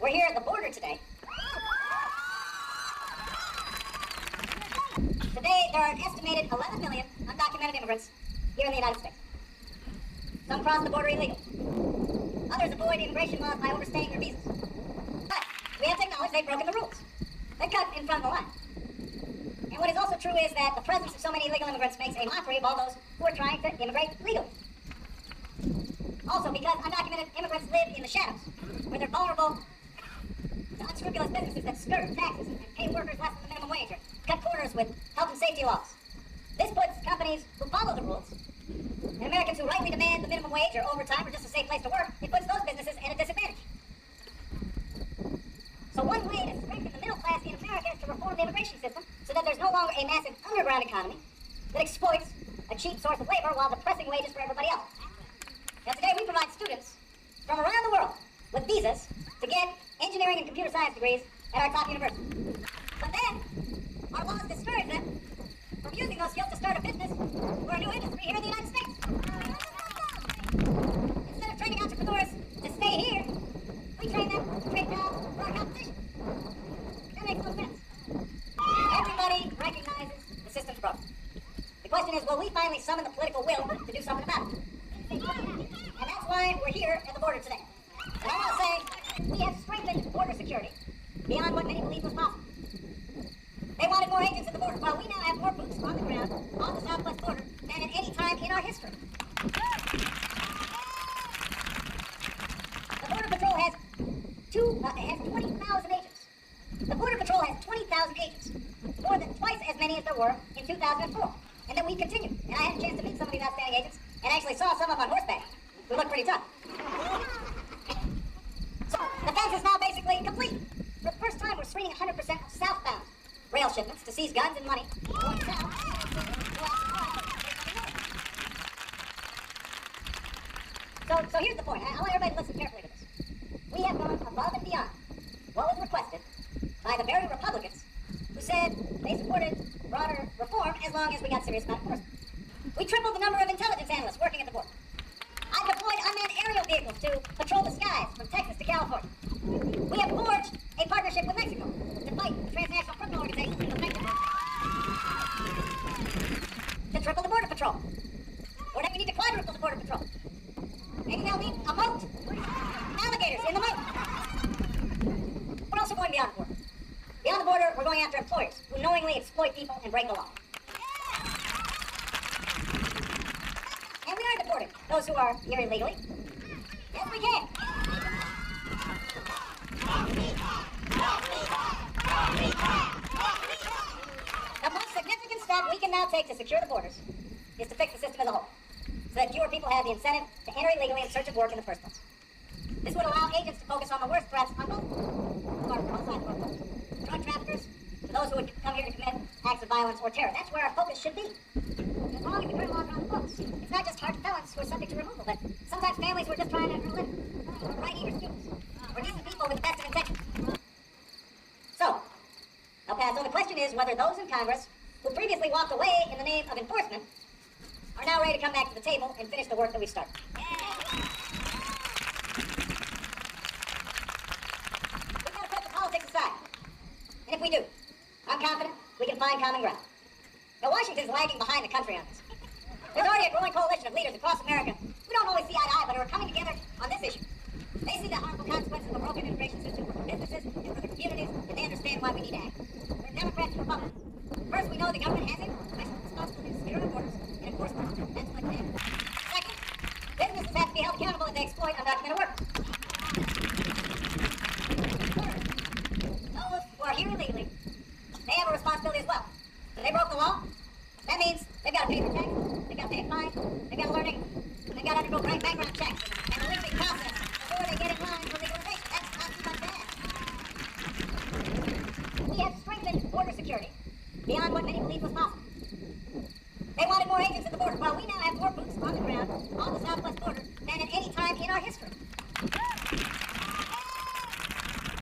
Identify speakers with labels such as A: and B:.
A: We're here at the border today. Today, there are an estimated 11 million undocumented immigrants here in the United States. Some cross the border illegal. Others avoid immigration laws by overstaying their visas. But we have to acknowledge they've broken the rules. They cut in front of the line. And what is also true is that the presence of so many illegal immigrants makes a mockery of all those who are trying to immigrate legally. Also, because undocumented immigrants live in the shadows, where they're vulnerable to unscrupulous businesses that skirt taxes and pay workers less than the minimum wage or cut corners with health and safety laws. This puts companies who follow the rules and Americans who rightly demand the minimum wage or overtime or just a safe place to work, it puts those businesses at a disadvantage. So one way to strengthen the middle class in America is to reform the immigration system so that there's no longer a massive underground economy that exploits a cheap source of labor while depressing wages for everybody else. Now today we provide students from around the world with visas to get engineering and computer science degrees at our top universities. But then, our laws discourage them from using those skills to start a business or a new industry here in the United States. Instead of training entrepreneurs to stay here, we train them to create jobs for our competition. That makes no sense. Everybody recognizes the system's broken. The question is, will we finally summon the political will to do something about it? And that's why we're here at the border today. And I want to say, we have strengthened border security beyond what many believed was possible. They wanted more agents at the border. Well, we now have more boots on the ground on the southwest border than at any time in our history. The Border Patrol has 20,000 agents. The Border Patrol has 20,000 agents, more than twice as many as there were in 2004. And then we continue. And I had a chance to meet some of these outstanding agents and actually saw some of them on horseback who looked pretty tough. So the fence is now basically complete. For the first time, we're screening 100% of southbound rail shipments to seize guns and money going south. So here's the point. I want everybody to listen carefully to this. We have gone above and beyond what was requested by the very Republicans who said they supported broader reform as long as we got serious about enforcement. We tripled the number of intelligence analysts working at the border. I deployed unmanned aerial vehicles to patrol the skies from Texas to California. We have forged a partnership with Mexico to fight the transnational criminal organizations in the Mexico to triple the Border Patrol. Or now we need to quadruple the Border Patrol. Maybe they'll need a moat. Alligators in the moat. We're also going beyond the border. Beyond the border, we're going after employers who knowingly exploit people and break the law. And we are deporting those who are here illegally. Yes, we can. The most significant step we can now take to secure the borders is to fix the system as a whole, so that fewer people have the incentive to enter illegally in search of work in the first place. This would allow agents to focus on the worst threats on both sides of our border. Drug traffickers, to those who would come here to commit acts of violence or terror. That's where our focus should be. As long as we turn laws around the books, it's not just hard felons who are subject to removal, but sometimes families who are just trying to earn a living, or bright eager students, or decent people with the best of intentions. So, El Paso, the question is whether those in Congress who previously walked away in the name of enforcement are now ready to come back to the table and finish the work that we started. We've got to put the politics aside. And if we do, I'm confident we can find common ground. Now, Washington's lagging behind the country on this. There's already a growing coalition of leaders across America who don't always see eye to eye, but who are coming together on this issue. They see the harmful consequences of a broken immigration system for businesses and for their communities, and they understand why we need to act. We're Democrats and Republicans. First, we know the government has a special responsibility to secure our borders and enforce them. That's what they have. Second, businesses have to be held accountable if they exploit undocumented workers. Third, those who are here illegally, they have a responsibility as well. If they broke the law, that means they've got to pay their taxes, they've got to pay a fine, they've got to learn English, they've got to undergo background checks and a lengthy process before they get in line for legalization. That's not too much to ask. We have strengthened border security beyond what many believed was possible.